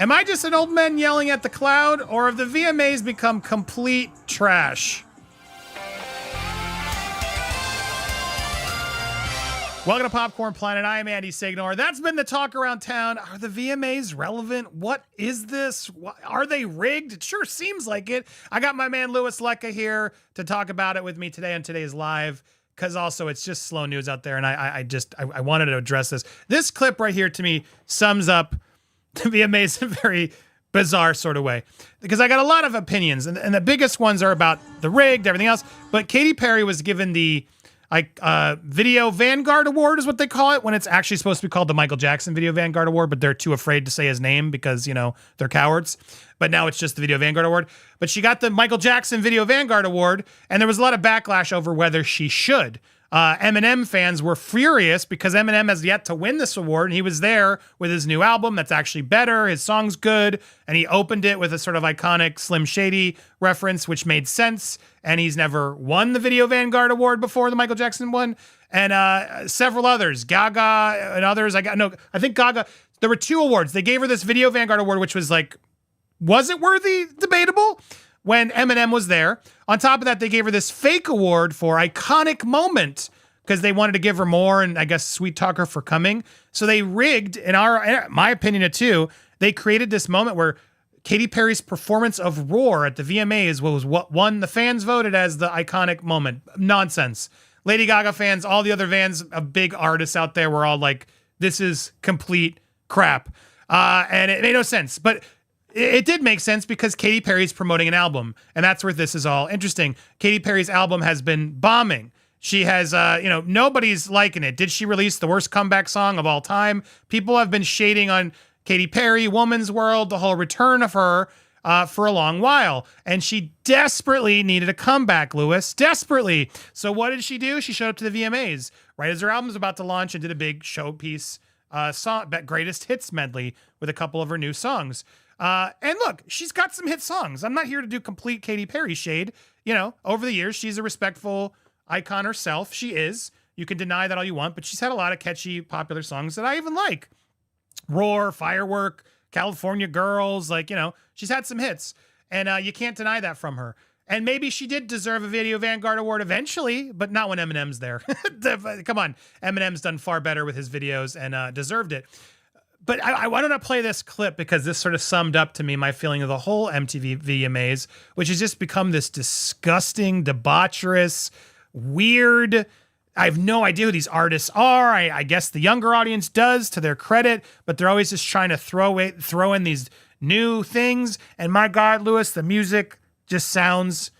Am I just an old man yelling at the cloud, or have the VMAs become complete trash? Welcome to Popcorn Planet. I am Andy Signore. That's been the talk around town. Are the VMAs relevant? What is this? Are they rigged? It sure seems like it. I got my man Louis Lecca here to talk about it with me today on today's live, because also it's just slow news out there, and I wanted to address this. This clip right here to me sums up the VMAs in a very bizarre sort of way, because I got a lot of opinions, and the biggest ones are about the rigged, everything else. But Katy Perry was given the Video Vanguard Award is what they call it, when it's actually supposed to be called the Michael Jackson Video Vanguard Award, but they're too afraid to say his name because, you know, they're cowards. But now it's just the Video Vanguard Award. But she got the Michael Jackson Video Vanguard Award, and there was a lot of backlash over whether she should. Eminem fans were furious because Eminem has yet to win this award, and he was there with his new album that's actually better. His song's good, and he opened it with a sort of iconic Slim Shady reference, which made sense, and he's never won the Video Vanguard Award before the Michael Jackson one, and several others, Gaga and others. I think Gaga, there were 2 awards. They gave her this Video Vanguard Award, which was like, was it worthy? Debatable. When Eminem was there. On top of that, they gave her this fake award for iconic moment because they wanted to give her more, and I guess sweet talk her for coming. So they rigged, in my opinion too, they created this moment where Katy Perry's performance of Roar at the VMAs was what won. The fans voted as the iconic moment. Nonsense. Lady Gaga fans, all the other fans of big artists out there were all like, this is complete crap. And it made no sense. But it did make sense because Katy Perry's promoting an album, and that's where this is all interesting. Katy Perry's album has been bombing. She has, nobody's liking it. Did she release the worst comeback song of all time? People have been shading on Katy Perry, Woman's World, the whole return of her for a long while. And she desperately needed a comeback, Louis. Desperately. So what did she do? She showed up to the VMAs right as her album's about to launch and did a big showpiece song, greatest hits medley with a couple of her new songs. And look, she's got some hit songs. I'm not here to do complete Katy Perry shade. You know, over the years, she's a respectful icon herself. She is. You can deny that all you want, but she's had a lot of catchy, popular songs that I even like. Roar, Firework, California Girls, she's had some hits. And you can't deny that from her. And maybe she did deserve a Video Vanguard Award eventually, but not when Eminem's there. Come on. Eminem's done far better with his videos and deserved it. But I wanted to play this clip because this sort of summed up to me my feeling of the whole MTV VMAs, which has just become this disgusting, debaucherous, weird. I have no idea who these artists are. I guess the younger audience does, to their credit, but they're always just trying to throw in these new things. And my God, Louis, the music just sounds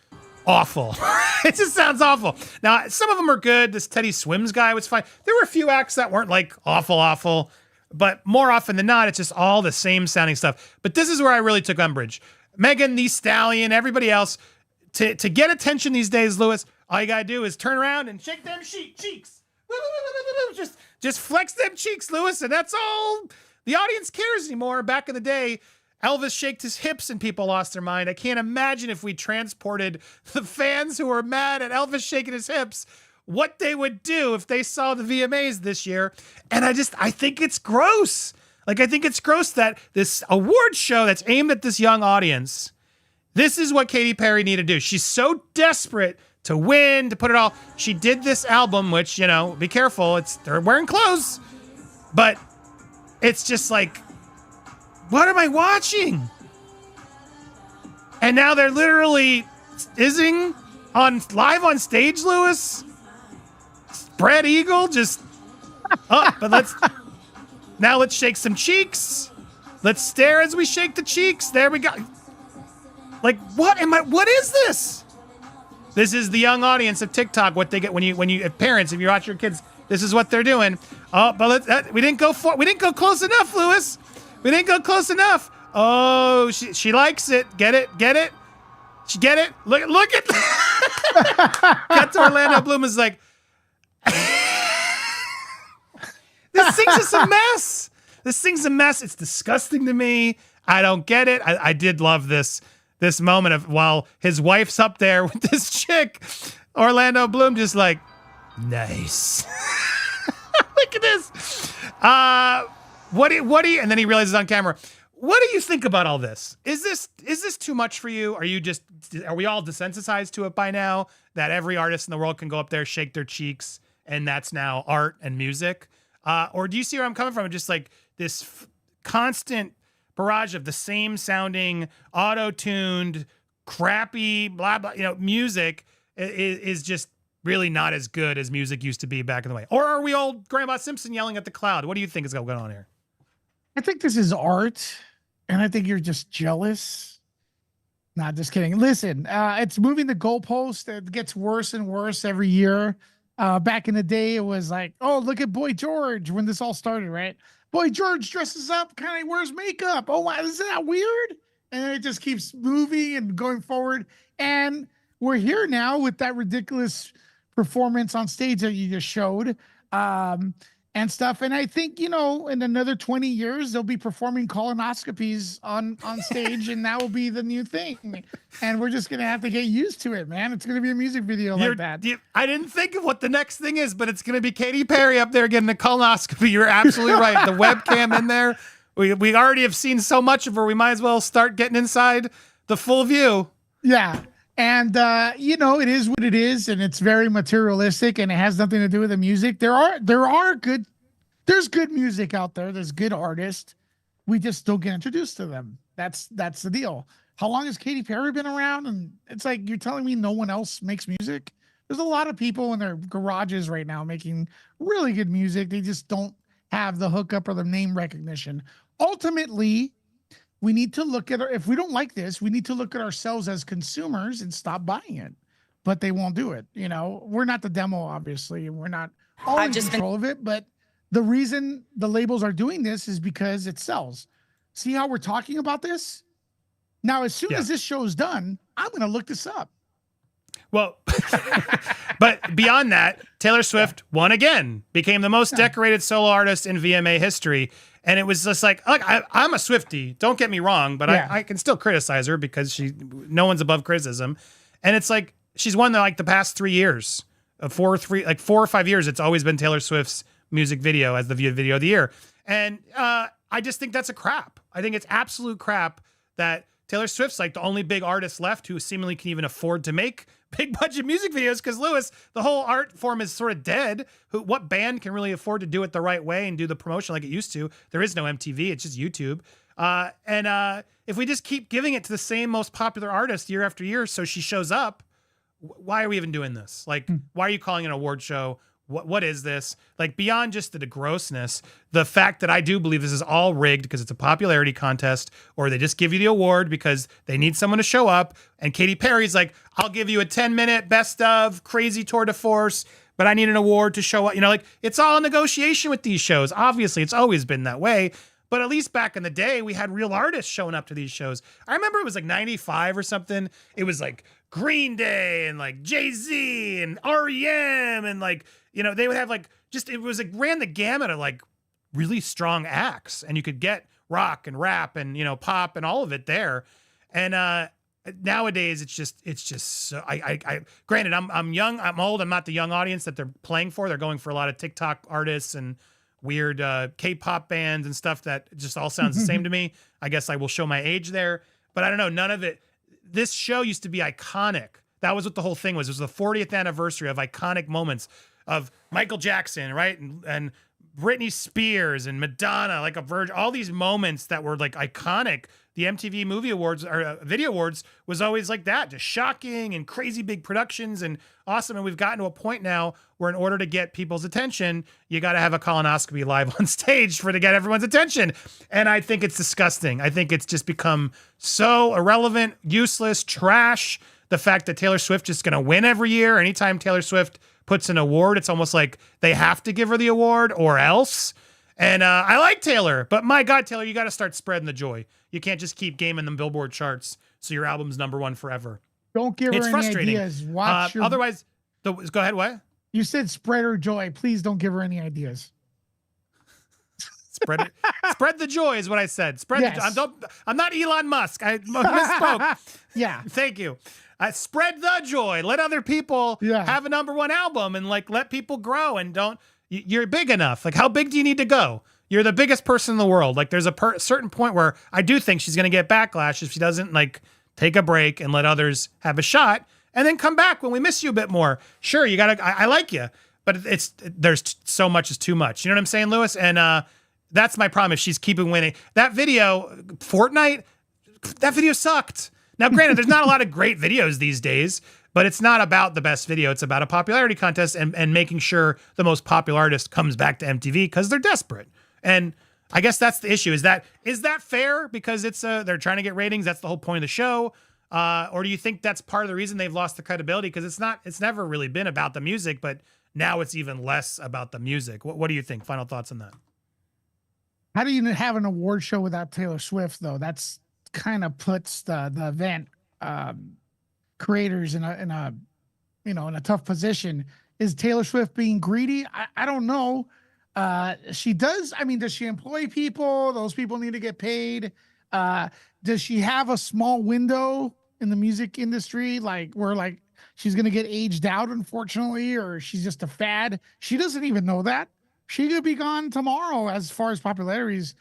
awful. It just sounds awful. Now, some of them are good. This Teddy Swims guy was fine. There were a few acts that weren't like awful. But more often than not, it's just all the same sounding stuff. But this is where I really took umbrage. Megan Thee Stallion, everybody else, to get attention these days, Louis, all you gotta do is turn around and shake them cheeks. Just flex them cheeks, Louis, and that's all the audience cares anymore. Back in the day, Elvis shaked his hips and people lost their mind. I can't imagine if we transported the fans who were mad at Elvis shaking his hips, what they would do if they saw the VMAs this year. And I think it's gross. I think it's gross that this award show that's aimed at this young audience, this is what Katy Perry needed to do. She's so desperate to win, to put it all. She did this album, which, be careful. They're wearing clothes, but it's just like, what am I watching? And now they're literally izzing live on stage, Louis. Spread eagle, just up. But let's shake some cheeks. Let's stare as we shake the cheeks. There we go. What is this? This is the young audience of TikTok. What they get when you parents, if you watch your kids, this is what they're doing. Oh, but we didn't go close enough, Louis. We didn't go close enough. Oh, she likes it. Get it? She get it? Look at Cut to Orlando Bloom is like, this thing's just a mess. This thing's a mess. It's disgusting to me. I don't get it. I did love this moment of while his wife's up there with this chick, Orlando Bloom just like, nice. Look at this. What do you, and then he realizes on camera, What do you think about all this? Is this too much for you? Are we all desensitized to it by now that every artist in the world can go up there, shake their cheeks, and that's now art and music? Or do you see where I'm coming from? Just like this constant barrage of the same sounding, auto-tuned, crappy, blah, blah, music is just really not as good as music used to be back in the way. Or are we old Grandma Simpson yelling at the cloud? What do you think is going on here? I think this is art, and I think you're just jealous. Not just kidding. Listen, it's moving the goalpost. It gets worse and worse every year. Back in the day, it was like, oh, look at Boy George when this all started, right? Boy George dresses up, kind of wears makeup. Oh, wow, isn't that weird? And it just keeps moving and going forward. And we're here now with that ridiculous performance on stage that you just showed. And stuff. And I think, in another 20 years, they'll be performing colonoscopies on stage, and that will be the new thing. And we're just going to have to get used to it, man. It's going to be a music video like that. I didn't think of what the next thing is, but it's going to be Katy Perry up there getting a colonoscopy. You're absolutely right. The webcam in there. We already have seen so much of her. We might as well start getting inside the full view. Yeah. And, it is what it is, and it's very materialistic, and it has nothing to do with the music. There's good music out there. There's good artists. We just don't get introduced to them. That's the deal. How long has Katy Perry been around? And it's like, you're telling me no one else makes music? There's a lot of people in their garages right now making really good music. They just don't have the hookup or the name recognition. Ultimately, we need to look at if we don't like this, we need to look at ourselves as consumers and stop buying it. But they won't do it. We're not the demo, obviously, and we're not all in control of it. But the reason the labels are doing this is because it sells. See how we're talking about this? Now, as soon as this show is done, I'm going to look this up. Well, but beyond that, Taylor Swift won again, became the most decorated solo artist in VMA history. And it was just like, look, I'm a Swiftie. Don't get me wrong, but I can still criticize her because no one's above criticism. And it's like, she's won the past 3 years, 4 or 5 years. It's always been Taylor Swift's music video as the video of the year. And I just think that's a crap. I think it's absolute crap that Taylor Swift's like the only big artist left who seemingly can even afford to make big budget music videos. Because Lewis, the whole art form is sort of dead. What band can really afford to do it the right way and do the promotion like it used to? There is no MTV. It's just YouTube. And if we just keep giving it to the same most popular artist year after year, so she shows up, why are we even doing this? Like, why are you calling it an award show? What is this? Like, beyond just the grossness, the fact that I do believe this is all rigged because it's a popularity contest, or they just give you the award because they need someone to show up. And Katy Perry's like, I'll give you a 10-minute best of crazy tour de force, but I need an award to show up. It's all a negotiation with these shows. Obviously, it's always been that way. But at least back in the day, we had real artists showing up to these shows. I remember it was like 95 or something. It was like Green Day and like Jay-Z and REM and they would have ran the gamut of like really strong acts, and you could get rock and rap and, pop and all of it there. And nowadays it's just so granted, I'm young, I'm old. I'm not the young audience that they're playing for. They're going for a lot of TikTok artists and weird K-pop bands and stuff that just all sounds the same to me. I guess I will show my age there, but I don't know. None of it. This show used to be iconic. That was what the whole thing was. It was the 40th anniversary of iconic moments of Michael Jackson, right? And Britney Spears and Madonna, like a virgin, all these moments that were like iconic. The MTV Movie Awards or Video Awards was always like that, just shocking and crazy big productions and awesome. And we've gotten to a point now where in order to get people's attention, you got to have a colonoscopy live on stage to get everyone's attention. And I think it's disgusting. I think it's just become so irrelevant, useless, trash. The fact that Taylor Swift is going to win every year. Anytime Taylor Swift puts an award, it's almost like they have to give her the award or else. And I like Taylor, but my God, Taylor, you got to start spreading the joy. You can't just keep gaming them Billboard charts so your album's #1 forever. Don't give her any ideas. Watch otherwise, go ahead. What? You said spread her joy. Please don't give her any ideas. Spread it. Spread the joy is what I said. Spread the joy. I'm not Elon Musk. I misspoke. Yeah. Thank you. Spread the joy. Let other people have a #1 album and let people grow and don't. You're big enough. Like, how big do you need to go? You're the biggest person in the world. Like there's a certain point where I do think she's going to get backlash if she doesn't like take a break and let others have a shot and then come back when we miss you a bit more. Sure, you got to, I like you, but there's so much is too much. You know what I'm saying, Lewis? And that's my problem if she's keeping winning. That video, Fortnite, that video sucked. Now, granted, there's not a lot of great videos these days, but it's not about the best video. It's about a popularity contest and making sure the most popular artist comes back to MTV because they're desperate. And I guess that's the issue. Is that fair? Because it's they're trying to get ratings. That's the whole point of the show. Or do you think that's part of the reason they've lost the credibility? Because it's never really been about the music, but now it's even less about the music. What do you think? Final thoughts on that? How do you have an award show without Taylor Swift, though? That's kind of puts the event creators in a tough position. Is Taylor Swift being greedy? I don't know. She does. I mean, does she employ people? Those people need to get paid. Does she have a small window in the music industry, like where like she's gonna get aged out, unfortunately, or she's just a fad? She doesn't even know that. She could be gone tomorrow, as far as popularity is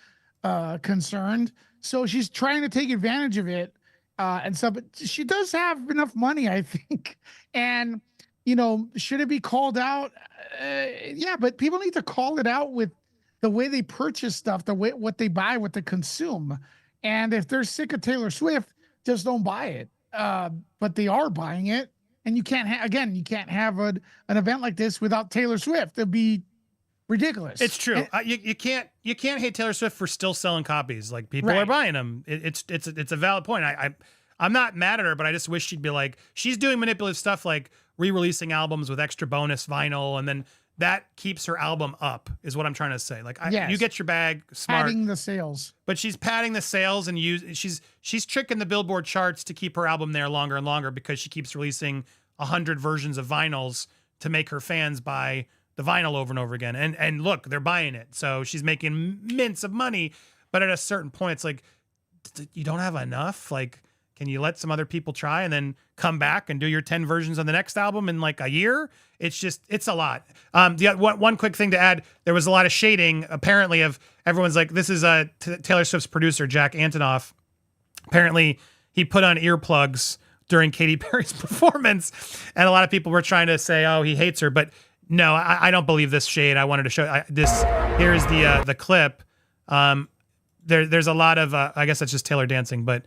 concerned. So she's trying to take advantage of it, and so. But she does have enough money, I think, and. Should it be called out? Yeah, but people need to call it out with the way they purchase stuff, the way what they buy, what they consume. And if they're sick of Taylor Swift, just don't buy it. But they are buying it, and you can't you can't have an event like this without Taylor Swift. It'd be ridiculous. It's true. You can't hate Taylor Swift for still selling copies. Like people are buying them. It's a valid point. I'm not mad at her, but I just wish she'd be like, she's doing manipulative stuff like re-releasing albums with extra bonus vinyl, and then that keeps her album up, is what I'm trying to say. Like, you get your bag, smart. Padding the sales. But she's padding the sales and she's tricking the Billboard charts to keep her album there longer and longer because she keeps releasing 100 versions of vinyls to make her fans buy the vinyl over and over again. And look, they're buying it. So she's making mints of money. But at a certain point, it's like, you don't have enough? Like, can you let some other people try and then come back and do your 10 versions on the next album in like a year? It's a lot. One quick thing to add, there was a lot of shading apparently of everyone's like, this is Taylor Swift's producer, Jack Antonoff. Apparently he put on earplugs during Katy Perry's performance. And a lot of people were trying to say, oh, he hates her. But no, I don't believe this shade. I wanted to show this. Here's the clip. There's a lot of, I guess that's just Taylor dancing, but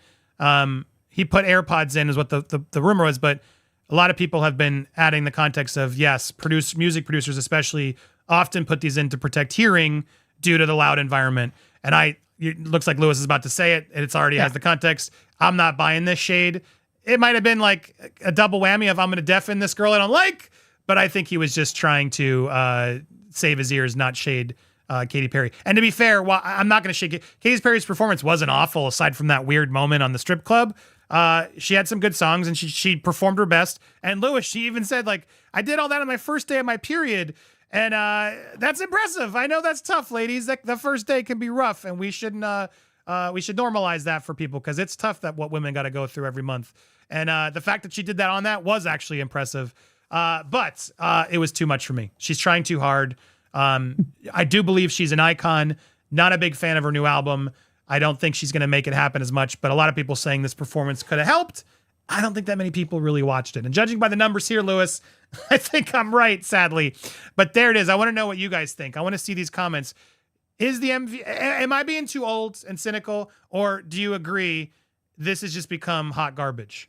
he put AirPods in is what the rumor was, but a lot of people have been adding the context of, yes, music producers especially often put these in to protect hearing due to the loud environment. And it looks like Lewis is about to say it, and it's already has the context. I'm not buying this shade. It might have been like a double whammy of I'm going to deafen this girl I don't like, but I think he was just trying to save his ears, not shade Katy Perry. And to be fair, while I'm not going to shake it, Katy Perry's performance wasn't awful aside from that weird moment on the strip club. She had some good songs and she performed her best. And Lewis, she even said, like, I did all that on my first day of my period. And that's impressive. I know that's tough, ladies. The first day can be rough, and we should normalize that for people because it's tough that what women got to go through every month. And the fact that she did that on that was actually impressive. But it was too much for me. She's trying too hard. I do believe she's an icon. Not a big fan of her new album. I don't think she's going to make it happen as much, but a lot of people saying this performance could have helped. I don't think that many people really watched it. And judging by the numbers here, Lewis, I think I'm right, sadly. But there it is. I want to know what you guys think. I want to see these comments. Is the am I being too old and cynical, or do you agree this has just become hot garbage?